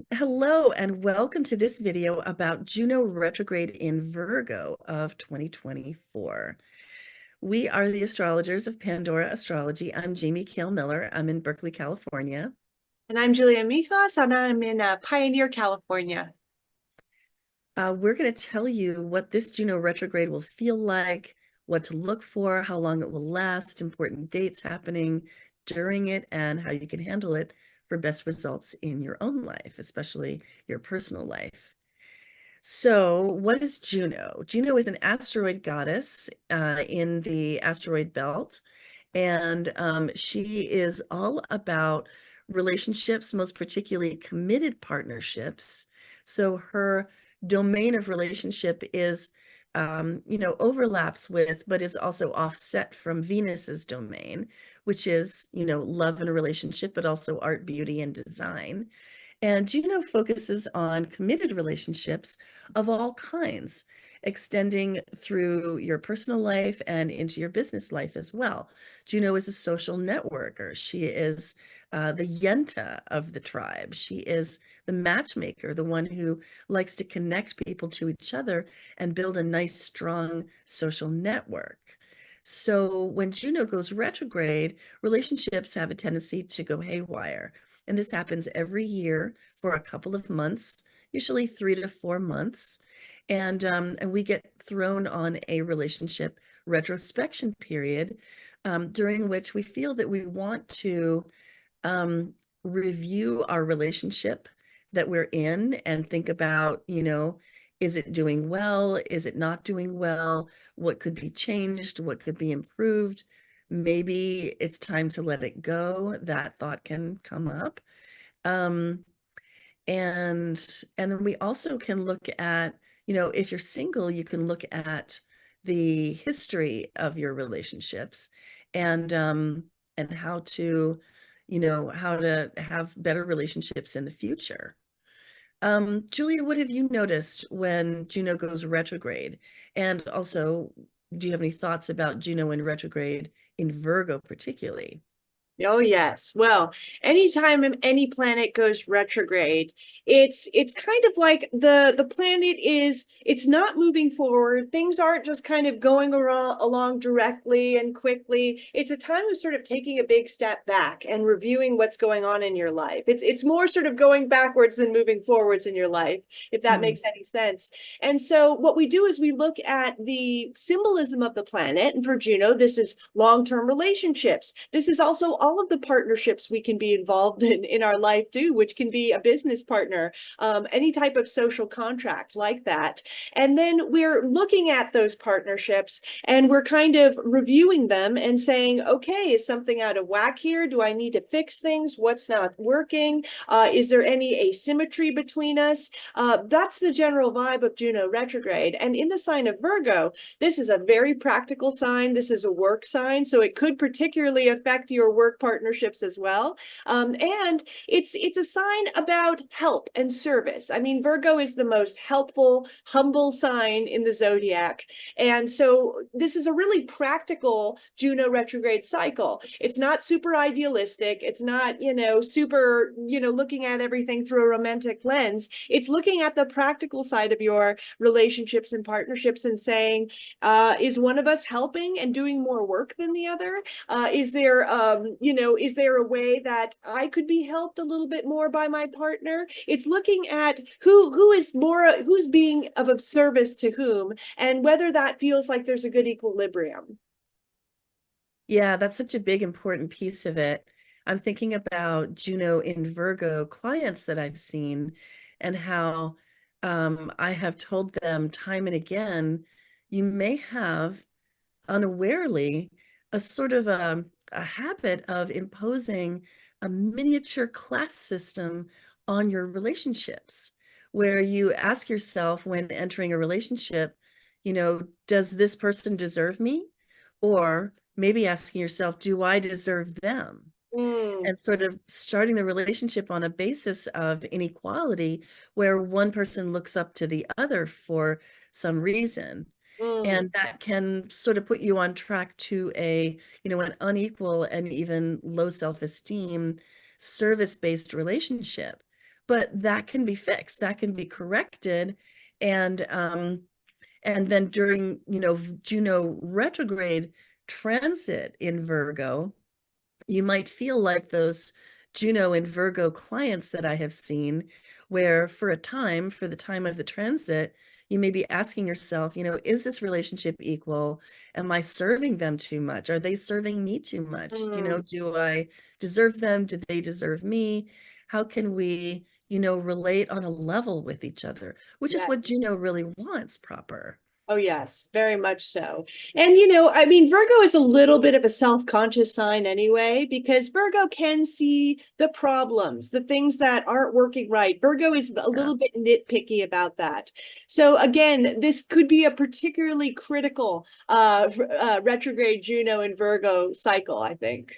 Hello and welcome to this video about Juno retrograde in Virgo of 2024. We are the astrologers of Pandora Astrology. I'm Jamie Kale Miller. I'm in Berkeley, California. And I'm Julia Mijas, and I'm in Pioneer, California. We're going to tell you what this Juno retrograde will feel like, what to look for, how long it will last, important dates happening during it, and how you can handle it for best results in your own life, especially your personal life. So, what is Juno? Juno is an asteroid goddess in the asteroid belt, and she is all about relationships, most particularly committed partnerships. So, her domain of relationship is, overlaps with, but is also offset from Venus's domain, which is, love and a relationship, but also art, beauty, and design. And Juno focuses on committed relationships of all kinds, extending through your personal life and into your business life as well. Juno is a social networker. She is the yenta of the tribe. She is the matchmaker, the one who likes to connect people to each other and build a nice, strong social network. So when Juno goes retrograde, relationships have a tendency to go haywire. And this happens every year for a couple of months, usually 3 to 4 months. And we get thrown on a relationship retrospection period during which we feel that we want to review our relationship that we're in and think about, is it doing well? Is it not doing well? What could be changed? What could be improved? Maybe it's time to let it go. That thought can come up. Um, and then we also can look at, if you're single, you can look at the history of your relationships and how to have better relationships in the future. Julia, what have you noticed when Juno goes retrograde? And also, do you have any thoughts about Juno in retrograde in Virgo particularly? Oh yes. Well, anytime any planet goes retrograde, it's kind of like the planet is it's not moving forward. Things aren't just kind of going along directly and quickly. It's a time of sort of taking a big step back and reviewing what's going on in your life. It's more sort of going backwards than moving forwards in your life, if that Hmm. makes any sense. And so what we do is we look at the symbolism of the planet, and for Juno, this is long-term relationships. This is also all of the partnerships we can be involved in our life too, which can be a business partner, any type of social contract like that. And then we're looking at those partnerships and we're kind of reviewing them and saying, okay, is something out of whack here? Do I need to fix things? What's not working? Is there any asymmetry between us? That's the general vibe of Juno retrograde. And in the sign of Virgo, this is a very practical sign. This is a work sign, so it could particularly affect your work partnerships as well. And it's a sign about help and service. I mean, Virgo is the most helpful, humble sign in the zodiac, and so this is a really practical Juno retrograde cycle. It's not super idealistic. It's not super looking at everything through a romantic lens. It's looking at the practical side of your relationships and partnerships and saying, is one of us helping and doing more work than the other? Is there a way that I could be helped a little bit more by my partner? It's looking at who's being of service to whom, and whether that feels like there's a good equilibrium. Yeah, that's such a big, important piece of it. I'm thinking about Juno in Virgo clients that I've seen and how I have told them time and again, you may have unawarely a sort of a habit of imposing a miniature class system on your relationships, where you ask yourself when entering a relationship, does this person deserve me? Or maybe asking yourself, do I deserve them? Mm, And sort of starting the relationship on a basis of inequality where one person looks up to the other for some reason. mm. And that can sort of put you on track to an unequal and even low self-esteem service-based relationship. but that can be fixed, that can be corrected. And then during, Juno retrograde transit in Virgo, you might feel like those Juno and Virgo clients that I have seen, where for the time of the transit, you may be asking yourself, is this relationship equal? Am I serving them too much? Are they serving me too much? Mm, Do I deserve them? Do they deserve me? How can we, relate on a level with each other, which is yeah. what Juno really wants, proper. Oh, yes, very much so. And, I mean, Virgo is a little bit of a self-conscious sign anyway, because Virgo can see the problems, the things that aren't working right. Virgo is a Yeah. little bit nitpicky about that. So again, this could be a particularly critical retrograde Juno and Virgo cycle, I think.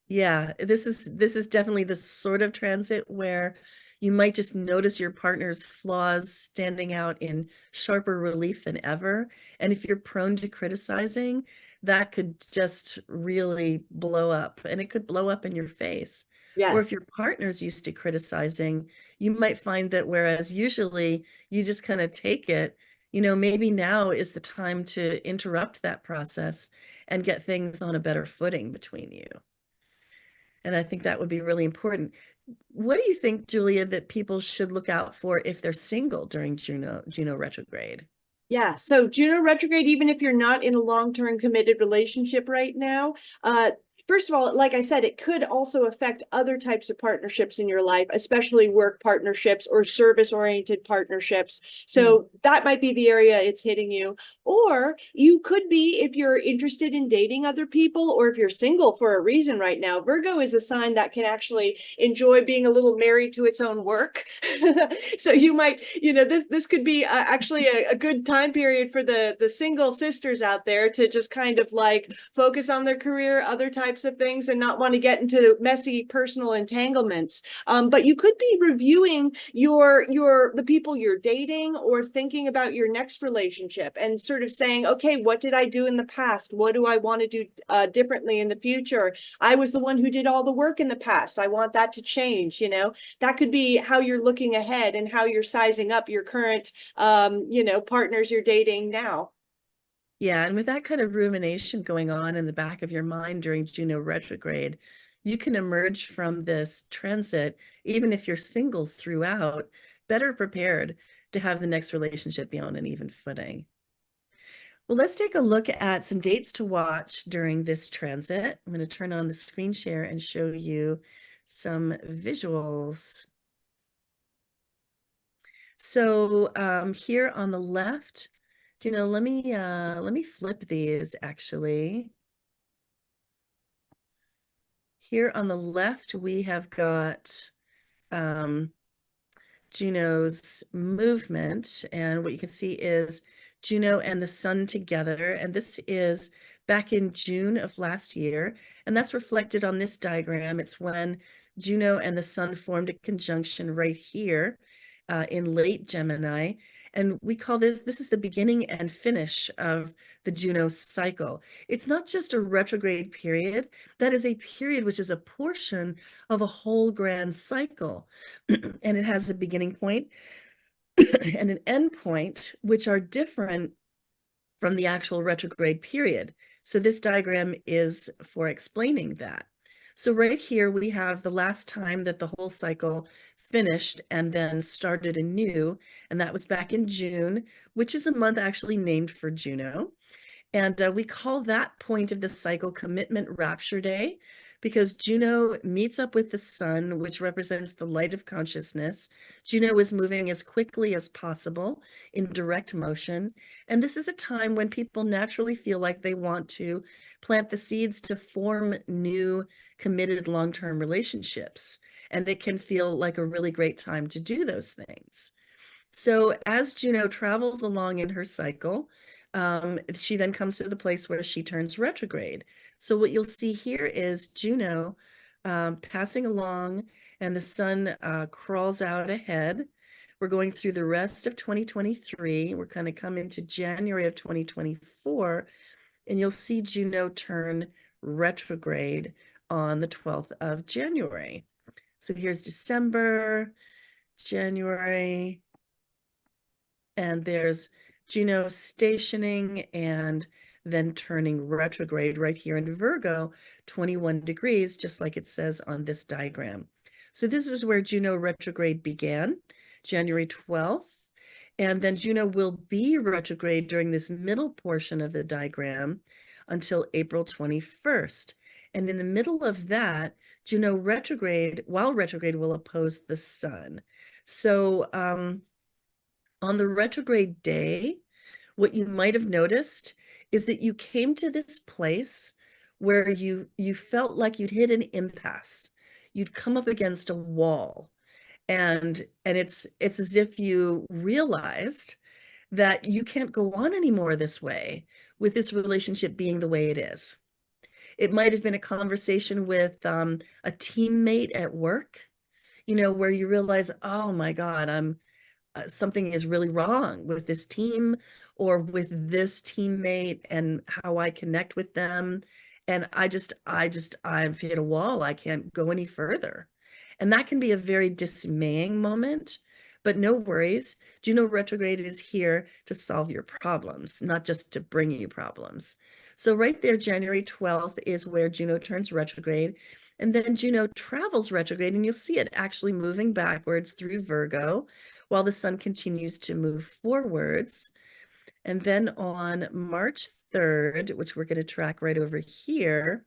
Yeah, this is definitely the sort of transit where you might just notice your partner's flaws standing out in sharper relief than ever. And if you're prone to criticizing, that could just really blow up, and it could blow up in your face. Or if Yes. your partner's used to criticizing, you might find that whereas usually you just kind of take it, maybe now is the time to interrupt that process and get things on a better footing between you. And I think that would be really important. What do you think, Julia, that people should look out for if they're single during Juno retrograde? Yeah, so Juno retrograde, even if you're not in a long-term committed relationship right now, first of all, like I said, it could also affect other types of partnerships in your life, especially work partnerships or service-oriented partnerships. Mm. So that might be the area it's hitting you. Or you could be, if you're interested in dating other people, or if you're single for a reason right now. Virgo is a sign that can actually enjoy being a little married to its own work. So you might, this could be actually a good time period for the single sisters out there to just kind of like focus on their career, other types of things, and not want to get into messy personal entanglements. But you could be reviewing the people you're dating, or thinking about your next relationship and sort of saying, okay, what did I do in the past? What do I want to do differently in the future? I was the one who did all the work in the past. I want that to change. That could be how you're looking ahead and how you're sizing up your current partners you're dating now. Yeah, and with that kind of rumination going on in the back of your mind during Juno retrograde, you can emerge from this transit, even if you're single throughout, better prepared to have the next relationship be on an even footing. Well, let's take a look at some dates to watch during this transit. I'm going to turn on the screen share and show you some visuals. So here on the left, let me flip these actually. Here on the left, we have got um, Juno's movement. And what you can see is Juno and the sun together. And this is back in June of last year. And that's reflected on this diagram. It's when Juno and the sun formed a conjunction right here in late Gemini. And we call this is the beginning and finish of the Juno cycle. It's not just a retrograde period. That is a period which is a portion of a whole grand cycle. And it has a beginning point and an end point, which are different from the actual retrograde period. So this diagram is for explaining that. So right here, we have the last time that the whole cycle finished and then started anew, and that was back in June, which is a month actually named for Juno. And we call that point of the cycle Commitment Rapture Day, because Juno meets up with the sun, which represents the light of consciousness. Juno is moving as quickly as possible in direct motion. And this is a time when people naturally feel like they want to plant the seeds to form new, committed long-term relationships. And it can feel like a really great time to do those things. So as Juno travels along in her cycle, she then comes to the place where she turns retrograde. So what you'll see here is Juno passing along, and the sun crawls out ahead. We're going through the rest of 2023. We're going to come into January of 2024, and you'll see Juno turn retrograde on the 12th of January. So here's December, January, and there's Juno stationing and then turning retrograde right here in Virgo, 21 degrees, just like it says on this diagram. So this is where Juno retrograde began, January 12th. And then Juno will be retrograde during this middle portion of the diagram until April 21st. And in the middle of that, Juno retrograde, while retrograde, will oppose the sun. So on the retrograde day, what you might have noticed is that you came to this place where you felt like you'd hit an impasse. You'd come up against a wall, and it's as if you realized that you can't go on anymore this way with this relationship being the way it is. It might have been a conversation with a teammate at work, where you realize, oh my God, something is really wrong with this team or with this teammate and how I connect with them. And I've hit a wall. I can't go any further. And that can be a very dismaying moment, but no worries. Juno retrograde is here to solve your problems, not just to bring you problems. So right there, January 12th is where Juno turns retrograde. And then Juno travels retrograde, and you'll see it actually moving backwards through Virgo while the sun continues to move forwards. And then on March 3rd, which we're going to track right over here,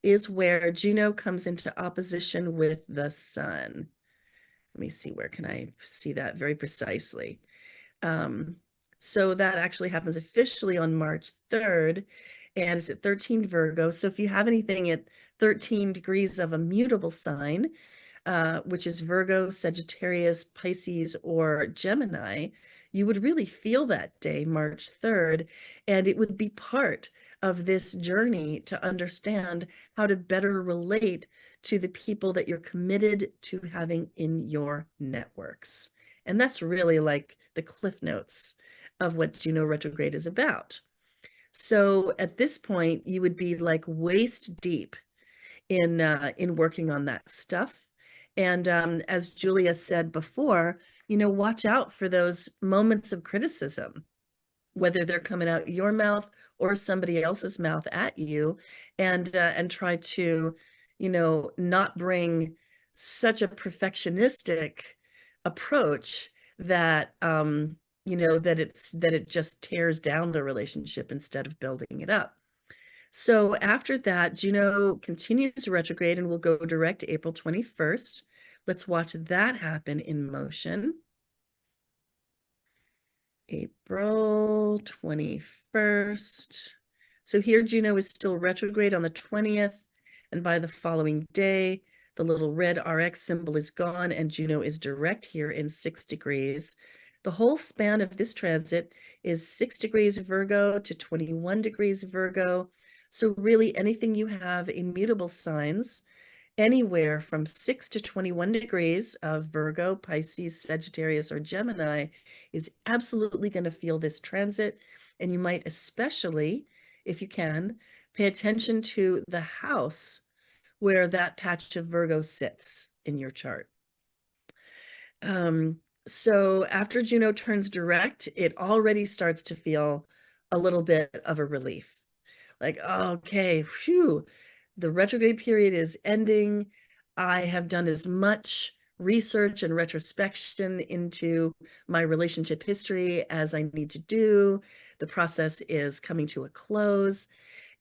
is where Juno comes into opposition with the sun. Let me see, where can I see that very precisely? So that actually happens officially on March 3rd, and it's at 13 Virgo. So if you have anything at 13 degrees of a mutable sign, which is Virgo, Sagittarius, Pisces, or Gemini, you would really feel that day, March 3rd, and it would be part of this journey to understand how to better relate to the people that you're committed to having in your networks. And that's really like the cliff notes of what Juno retrograde is about. So at this point, you would be like waist deep in working on that stuff. And as Julia said before, watch out for those moments of criticism, whether they're coming out your mouth or somebody else's mouth at you, and try to, not bring such a perfectionistic approach that that it just tears down the relationship instead of building it up. So after that, Juno continues retrograde and will go direct April 21st. Let's watch that happen in motion. April 21st. So here Juno is still retrograde on the 20th, and by the following day, the little red RX symbol is gone and Juno is direct here in 6 degrees. The whole span of this transit is 6 degrees Virgo to 21 degrees Virgo. So really anything you have in mutable signs, anywhere from 6 to 21 degrees of Virgo, Pisces, Sagittarius, or Gemini is absolutely going to feel this transit. And you might especially, if you can, pay attention to the house where that patch of Virgo sits in your chart. So after Juno turns direct, it already starts to feel a little bit of a relief. Like, okay, phew, the retrograde period is ending. I have done as much research and retrospection into my relationship history as I need to do. The process is coming to a close.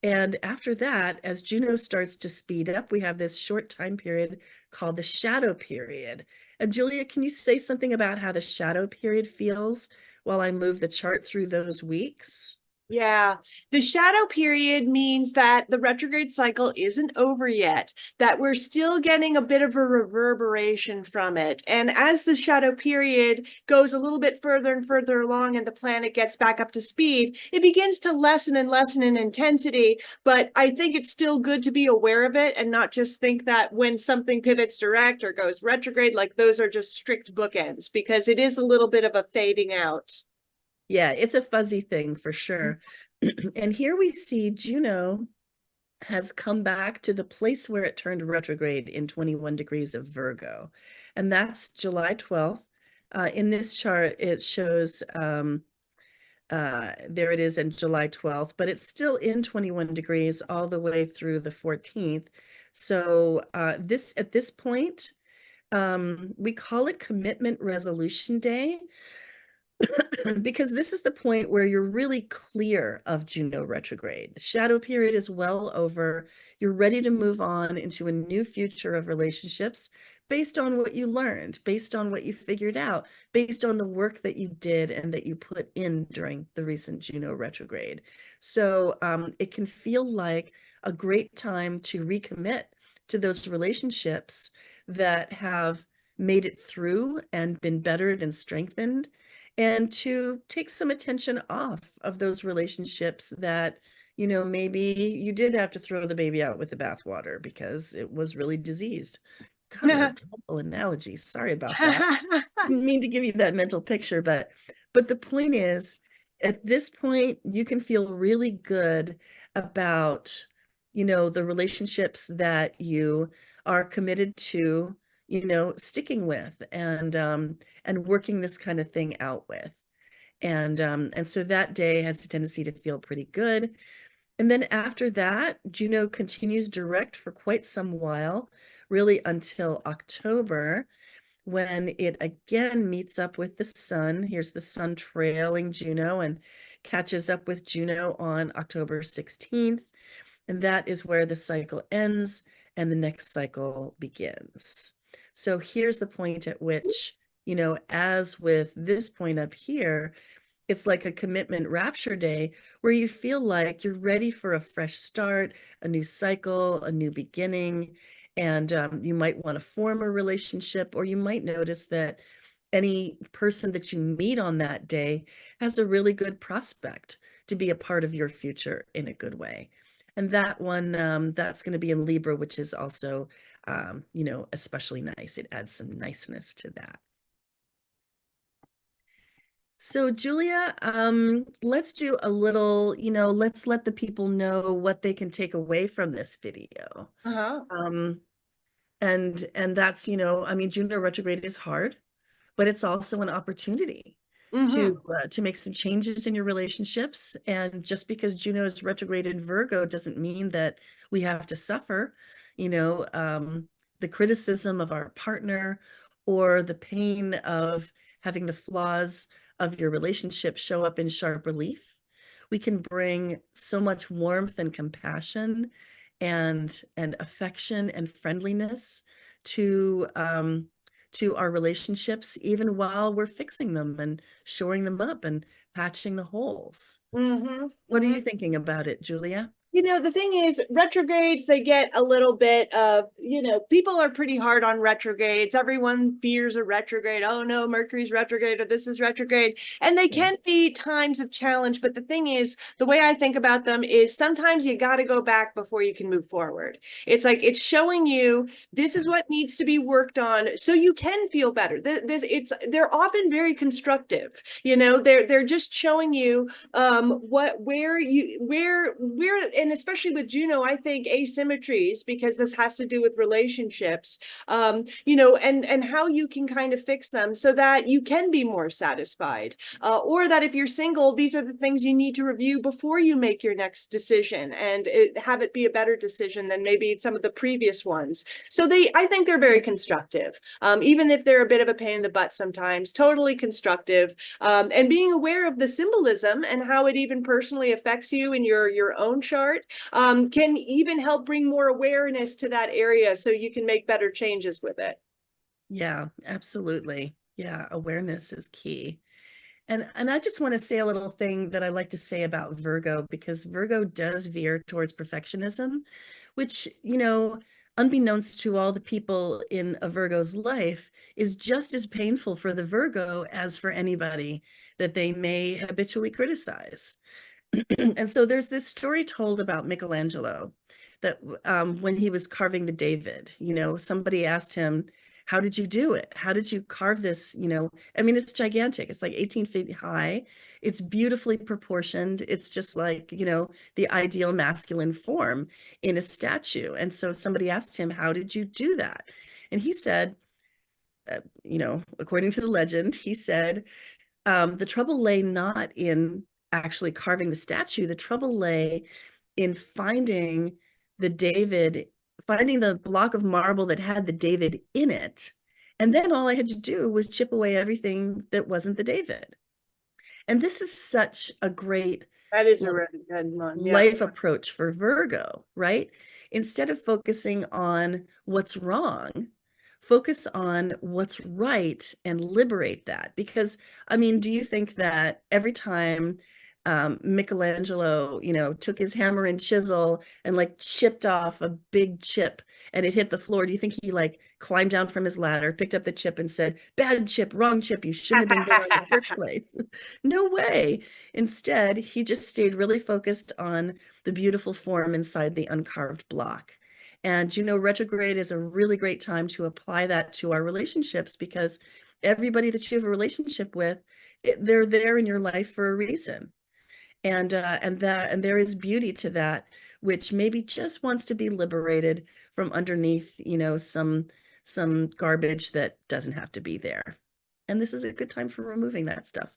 And after that, as Juno starts to speed up, we have this short time period called the shadow period. And Julia, can you say something about how the shadow period feels while I move the chart through those weeks? Yeah, the shadow period means that the retrograde cycle isn't over yet, that we're still getting a bit of a reverberation from it. And as the shadow period goes a little bit further and further along and the planet gets back up to speed, it begins to lessen and lessen in intensity. But I think it's still good to be aware of it and not just think that when something pivots direct or goes retrograde, like those are just strict bookends, because it is a little bit of a fading out. Yeah, it's a fuzzy thing for sure. And here we see Juno has come back to the place where it turned retrograde in 21 degrees of Virgo. And that's July 12th. In this chart, it shows there it is in July 12th, but it's still in 21 degrees all the way through the 14th. So at this point, we call it Commitment Resolution Day because this is the point where you're really clear of Juno retrograde. The shadow period is well over. You're ready to move on into a new future of relationships based on what you learned, based on what you figured out, based on the work that you did and that you put in during the recent Juno retrograde. So it can feel like a great time to recommit to those relationships that have made it through and been bettered and strengthened, and to take some attention off of those relationships that, maybe you did have to throw the baby out with the bathwater because it was really diseased. God, what a terrible analogy. Sorry about that. Didn't mean to give you that mental picture, but the point is, at this point, you can feel really good about, the relationships that you are committed to, sticking with and working this kind of thing out with. And so that day has a tendency to feel pretty good. And then after that, Juno continues direct for quite some while, really until October, when it again meets up with the sun. Here's the sun trailing Juno and catches up with Juno on October 16th. And that is where the cycle ends and the next cycle begins. So here's the point at which, as with this point up here, it's like a commitment rapture day where you feel like you're ready for a fresh start, a new cycle, a new beginning. And you might want to form a relationship, or you might notice that any person that you meet on that day has a really good prospect to be a part of your future in a good way. And that one, that's going to be in Libra, which is also, especially nice. It adds some niceness to that. So Julia, let's do a little, let's let the people know what they can take away from this video. Uh-huh. And that's, Juno retrograde is hard, but it's also an opportunity Mm-hmm. to make some changes in your relationships. And just because Juno is retrograde in Virgo doesn't mean that we have to suffer, the criticism of our partner or the pain of having the flaws of your relationship show up in sharp relief. We can bring so much warmth and compassion and affection and friendliness to our relationships, even while we're fixing them and shoring them up and patching the holes. Mm-hmm. What are Mm-hmm. you thinking about it, Julia? The thing is, retrogrades, they get a little bit of, people are pretty hard on retrogrades. Everyone fears a retrograde. Oh no, Mercury's retrograde or this is retrograde. And they Yeah. can be times of challenge. But the thing is, the way I think about them is sometimes you got to go back before you can move forward. It's like it's showing you this is what needs to be worked on so you can feel better. They're often very constructive. They're just showing you where and especially with Juno, I think asymmetries, because this has to do with relationships, and how you can kind of fix them so that you can be more satisfied, or that if you're single, these are the things you need to review before you make your next decision and have it be a better decision than maybe some of the previous ones. So I think they're very constructive, even if they're a bit of a pain in the butt sometimes. Totally constructive, and being aware of the symbolism and how it even personally affects you in your own chart, can even help bring more awareness to that area so you can make better changes with it. Yeah, absolutely. Yeah, awareness is key. And I just want to say a little thing that I like to say about Virgo, because Virgo does veer towards perfectionism, which, unbeknownst to all the people in a Virgo's life, is just as painful for the Virgo as for anybody that they may habitually criticize. And so there's this story told about Michelangelo that when he was carving the David, somebody asked him, how did you do it? How did you carve this? I mean, it's gigantic. It's like 18 feet high. It's beautifully proportioned. It's just like, the ideal masculine form in a statue. And so somebody asked him, how did you do that? And he said, according to the legend, he said, the trouble lay not in actually carving the statue. The trouble lay in finding finding the block of marble that had the David in it. And then all I had to do was chip away everything that wasn't the David. And this is such a great That is a really good one. Yeah. life approach for Virgo, right? Instead of focusing on what's wrong, focus on what's right and liberate that. Because, I mean, do you think that every time Michelangelo, took his hammer and chisel and like chipped off a big chip and it hit the floor, do you think he like climbed down from his ladder, picked up the chip and said, bad chip, wrong chip, you shouldn't have been there in the first place? No way. Instead, he just stayed really focused on the beautiful form inside the uncarved block. And Juno retrograde is a really great time to apply that to our relationships, because everybody that you have a relationship with, they're there in your life for a reason. And there is beauty to that, which maybe just wants to be liberated from underneath, some garbage that doesn't have to be there. And this is a good time for removing that stuff.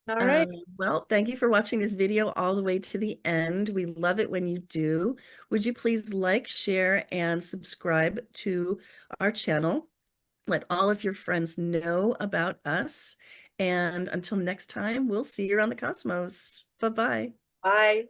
All right. Well, thank you for watching this video all the way to the end. We love it when you do. Would you please like, share, and subscribe to our channel? Let all of your friends know about us. And until next time, we'll see you around the cosmos. Bye-bye. Bye.